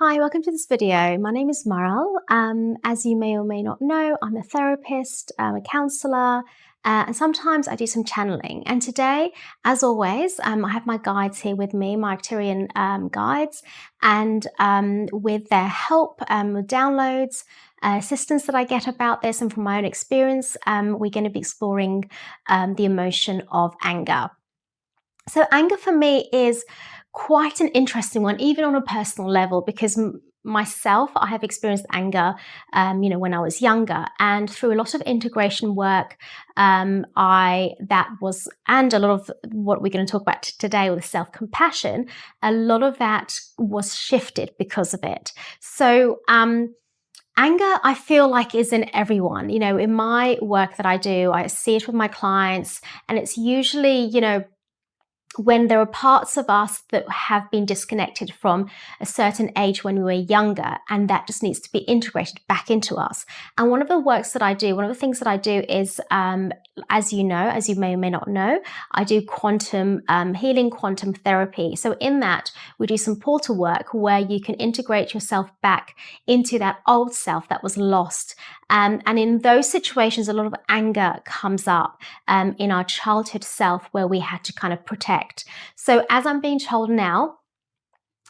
Hi, welcome to this video. My name is Maral. As you may or may not know, I'm a therapist, a counsellor, and sometimes I do some channeling. And today, as always, I have my guides here with me, my Arcturian guides, and with their help, with downloads, assistance that I get about this, and from my own experience, we're going to be exploring the emotion of anger. So anger for me is quite an interesting one, even on a personal level, because myself, I have experienced anger, when I was younger, and through a lot of integration work, and a lot of what we're going to talk about today with self-compassion, a lot of that was shifted because of it. So, anger, I feel like, is in everyone. In my work that I do, I see it with my clients, and it's usually, when there are parts of us that have been disconnected from a certain age when we were younger, and that just needs to be integrated back into us. And one of the things that I do is, as you may or may not know, I do quantum healing, quantum therapy. So in that, we do some portal work where you can integrate yourself back into that old self that was lost. And in those situations, a lot of anger comes up in our childhood self where we had to kind of protect. So as I'm being told now,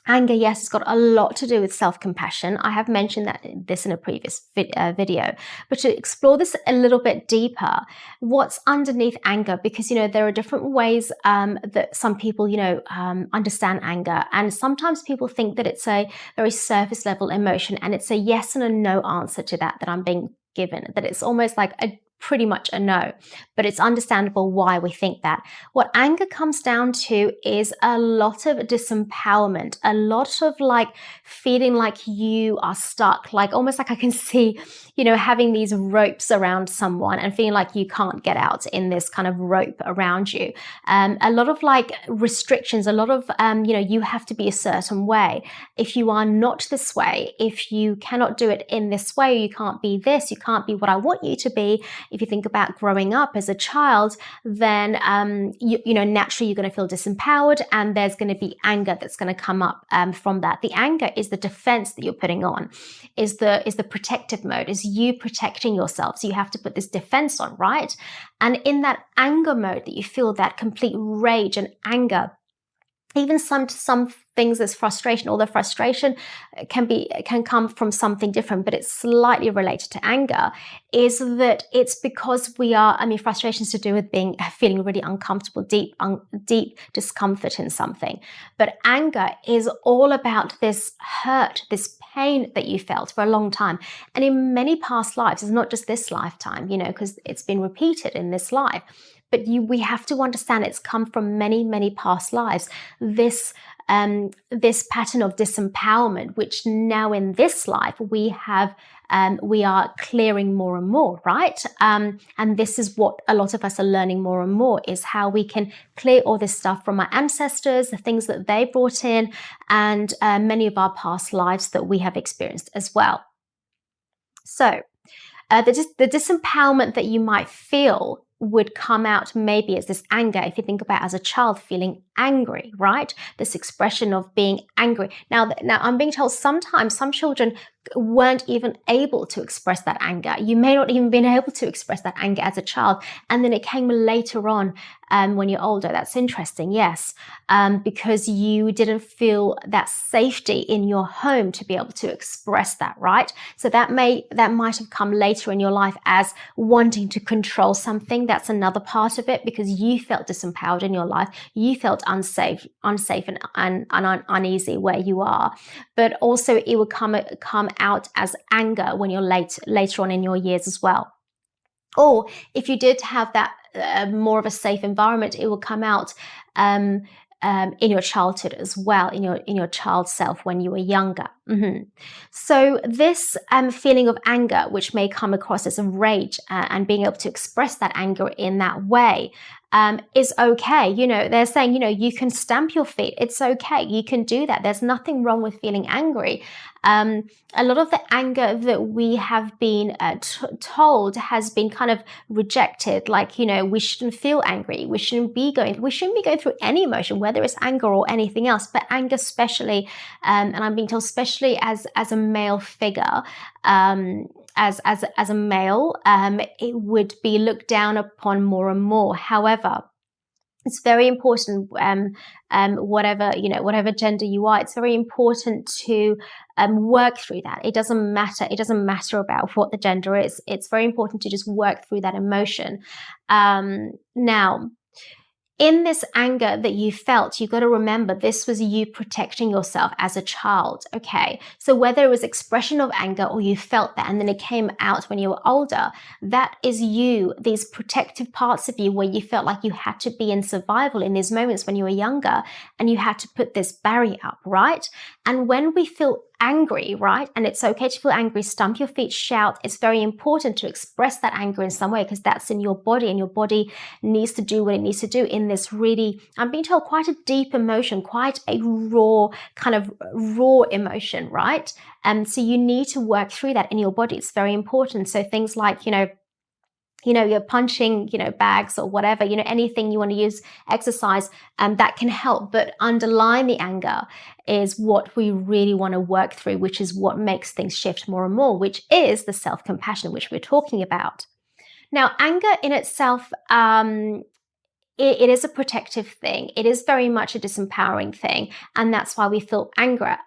anger, yes, it's got a lot to do with self-compassion. I have mentioned this in a previous video, but to explore this a little bit deeper, what's underneath anger? Because, there are different ways that some people, understand anger. And sometimes people think that it's a very surface level emotion, and it's a yes and a no answer to that I'm being given, that it's almost like pretty much a no, but it's understandable why we think that. What anger comes down to is a lot of disempowerment, a lot of feeling like you are stuck, almost like I can see, having these ropes around someone and feeling like you can't get out in this kind of rope around you. A lot of restrictions, a lot of, you have to be a certain way. If you are not this way, if you cannot do it in this way, you can't be this, you can't be what I want you to be. If you think about growing up as a child, then naturally you're going to feel disempowered, and there's going to be anger that's going to come up from that. The anger is the defense that you're putting on, is the protective mode, is you protecting yourself. So you have to put this defense on, right? And in that anger mode that you feel that complete rage and anger, even some things as frustration, although frustration can come from something different, but it's slightly related to anger, is that it's because frustration is to do with feeling really uncomfortable, deep discomfort in something. But anger is all about this hurt, this pain that you felt for a long time. And in many past lives, it's not just this lifetime, because it's been repeated in this life. But we have to understand it's come from many, many past lives. This pattern of disempowerment, which now in this life we are clearing more and more, right? And this is what a lot of us are learning more and more, is how we can clear all this stuff from our ancestors, the things that they brought in, and many of our past lives that we have experienced as well. So the disempowerment that you might feel would come out maybe as this anger, if you think about as a child feeling angry, right? This expression of being angry. Now I'm being told sometimes some children weren't even able to express that anger. You may not even been able to express that anger as a child, and then it came later on when you're older. That's interesting, yes, because you didn't feel that safety in your home to be able to express that, right? So that might have come later in your life as wanting to control something. That's another part of it, because you felt disempowered in your life. You felt unsafe and uneasy where you are. But also it will come out as anger when you're later on in your years as well. Or if you did have that more of a safe environment, it will come out in your childhood as well, in your child self when you were younger. So this feeling of anger, which may come across as a rage, and being able to express that anger in that way, is okay. They're saying, you can stamp your feet. It's okay. You can do that. There's nothing wrong with feeling angry. A lot of the anger that we have been told has been kind of rejected. Like, we shouldn't feel angry. We shouldn't be going through any emotion, whether it's anger or anything else, but anger especially. And I'm being told, especially as a male figure, as a male, it would be looked down upon more and more. However, it's very important, whatever gender you are, it's very important to work through that. It doesn't matter about what the gender is. It's very important to just work through that emotion. Now, in this anger that you felt, you've got to remember this was you protecting yourself as a child, okay? So whether it was expression of anger or you felt that and then it came out when you were older, that is you, these protective parts of you where you felt like you had to be in survival in these moments when you were younger and you had to put this barrier up, right? And when we feel angry, right? And it's okay to feel angry, stamp your feet, shout. It's very important to express that anger in some way because that's in your body and your body needs to do what it needs to do in this really, I'm being told, quite a deep emotion, quite a raw emotion, right? And so you need to work through that in your body. It's very important. So things like, you're punching, bags or whatever, anything you want to use, exercise, that can help. But underlying the anger is what we really want to work through, which is what makes things shift more and more, which is the self-compassion, which we're talking about. Now, anger in itself, it is a protective thing. It is very much a disempowering thing. And that's why we feel angry.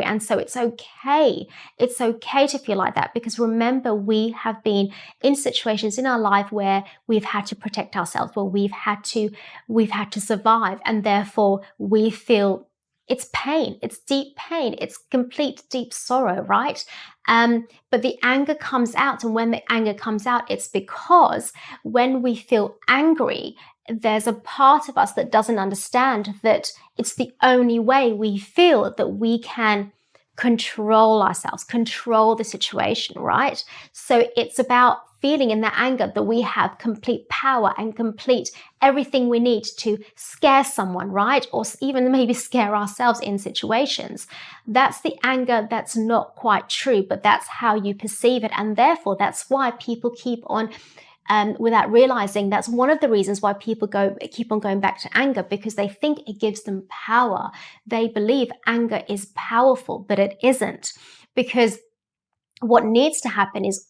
And so it's okay. It's okay to feel like that because remember, we have been in situations in our life where we've had to protect ourselves, where we've had to survive, and therefore we feel it's pain. It's deep pain. It's complete deep sorrow, right? But the anger comes out, and when the anger comes out, it's because when we feel angry, there's a part of us that doesn't understand that it's the only way we feel that we can control ourselves, control the situation, right? So it's about feeling in that anger that we have complete power and complete everything we need to scare someone, right? Or even maybe scare ourselves in situations. That's the anger that's not quite true, but that's how you perceive it. And therefore, that's why people keep on without realizing that's one of the reasons why people keep on going back to anger, because they think it gives them power. They believe anger is powerful, but it isn't, because what needs to happen is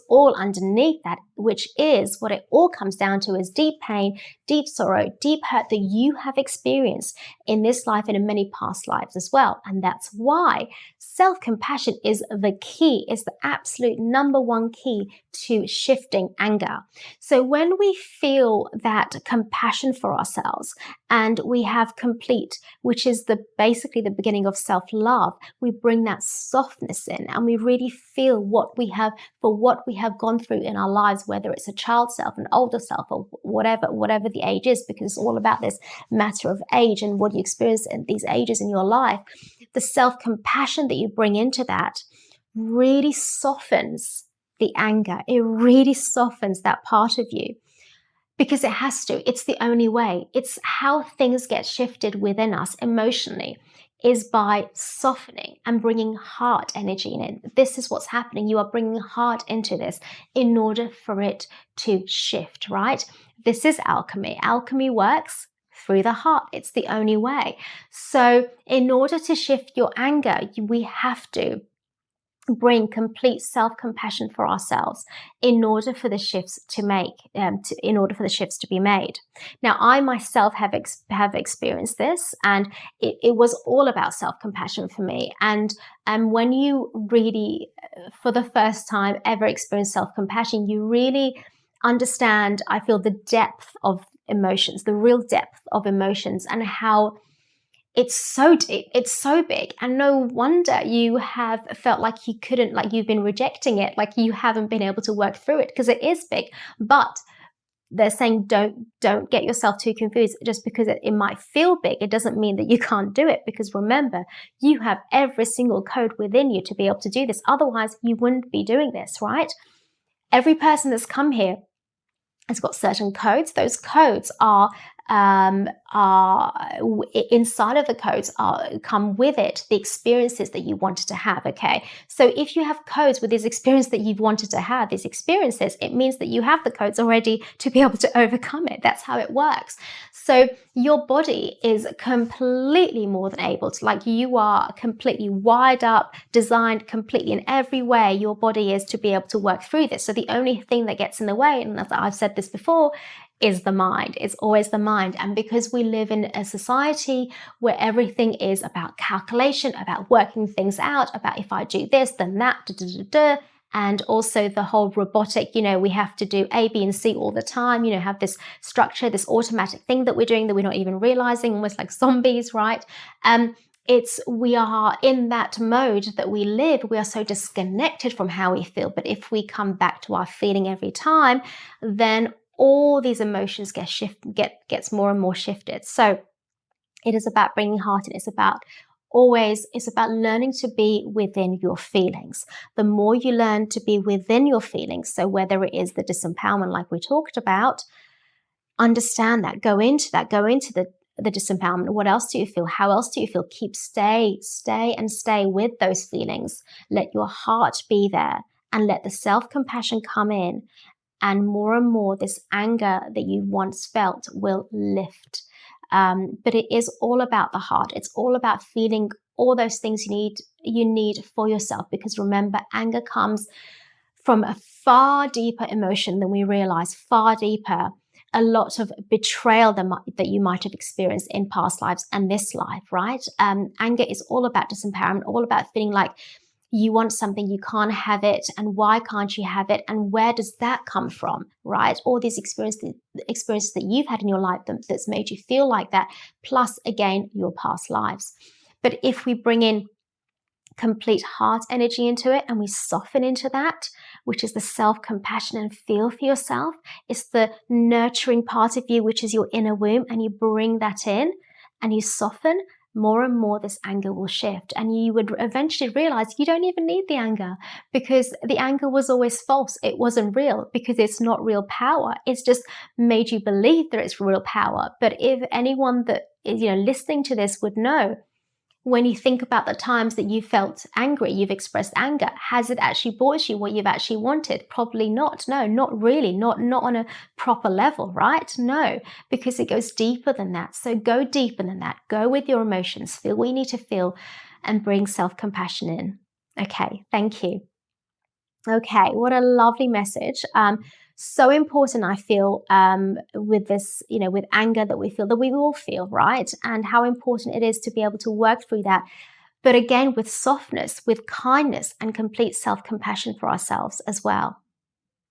all underneath that, which is what it all comes down to, is deep pain, deep sorrow, deep hurt that you have experienced in this life and in many past lives as well. And that's why self-compassion is the key, is the absolute number one key to shifting anger. So when we feel that compassion for ourselves and we have complete, which is basically the beginning of self-love, we bring that softness in and we really feel what we have gone through in our lives, whether it's a child self, an older self, or whatever the age is, because it's all about this matter of age and what you experience in these ages in your life. The self-compassion that you bring into that really softens the anger. It really softens that part of you, because it has to. It's the only way. It's how things get shifted within us emotionally, is by softening and bringing heart energy in. This is what's happening. You are bringing heart into this in order for it to shift, right? This is alchemy. Alchemy works through the heart. It's the only way. So in order to shift your anger, we have to bring complete self-compassion for ourselves in order for the shifts to be made. Now, I myself have experienced this, and it was all about self-compassion for me. And when you really, for the first time ever, experience self-compassion, you really understand, I feel, the depth of emotions, the real depth of emotions, and how it's so deep, it's so big, and no wonder you have felt like you couldn't, like you've been rejecting it, like you haven't been able to work through it, because it is big. But they're saying don't get yourself too confused. Just because it might feel big, it doesn't mean that you can't do it, because remember, you have every single code within you to be able to do this. Otherwise, you wouldn't be doing this, right? Every person that's come here It's got certain codes. Those codes are inside of the codes come with it the experiences that you wanted to have. Okay, so if you have codes with this experience that you've wanted to have, these experiences, it means that you have the codes already to be able to overcome it. That's how it works. So your body is completely more than able to, like, you are completely wired up, designed completely in every way. Your body is to be able to work through this. So the only thing that gets in the way, and as I've said this before, is the mind. It's always the mind. And because we live in a society where everything is about calculation, about working things out, about if I do this, then that, da, da, da, da, and also the whole robotic, we have to do A, B, and C all the time, have this structure, this automatic thing that we're doing that we're not even realizing, almost like zombies, right? We are in that mode that we live. We are so disconnected from how we feel. But if we come back to our feeling every time, then all these emotions gets more and more shifted. So it is about bringing heart in. It's about learning to be within your feelings. The more you learn to be within your feelings, so whether it is the disempowerment like we talked about, understand that, go into the disempowerment. What else do you feel? How else do you feel? Stay with those feelings. Let your heart be there and let the self-compassion come in. And more, this anger that you once felt will lift. But it is all about the heart. It's all about feeling all those things you need for yourself. Because remember, anger comes from a far deeper emotion than we realize, far deeper. A lot of betrayal that you might have experienced in past lives and this life, right? Anger is all about disempowerment, all about feeling like you want something, you can't have it, and why can't you have it, and where does that come from, right? All these experiences that you've had in your life that's made you feel like that, plus, again, your past lives. But if we bring in complete heart energy into it and we soften into that, which is the self-compassion and feel for yourself, it's the nurturing part of you, which is your inner womb, and you bring that in and you soften, more and more this anger will shift, and you would eventually realize you don't even need the anger, because the anger was always false. It wasn't real, because it's not real power. It's just made you believe that it's real power. But if anyone that is listening to this would know, when you think about the times that you felt angry, you've expressed anger, has it actually brought you what you've actually wanted? Probably not. No, not really. Not on a proper level, right? No, because it goes deeper than that. So go deeper than that. Go with your emotions. Feel what you need to feel and bring self-compassion in. Okay, thank you. Okay, what a lovely message. So important, I feel, with this, with anger that we feel, that we all feel, right? And how important it is to be able to work through that. But again, with softness, with kindness, and complete self-compassion for ourselves as well.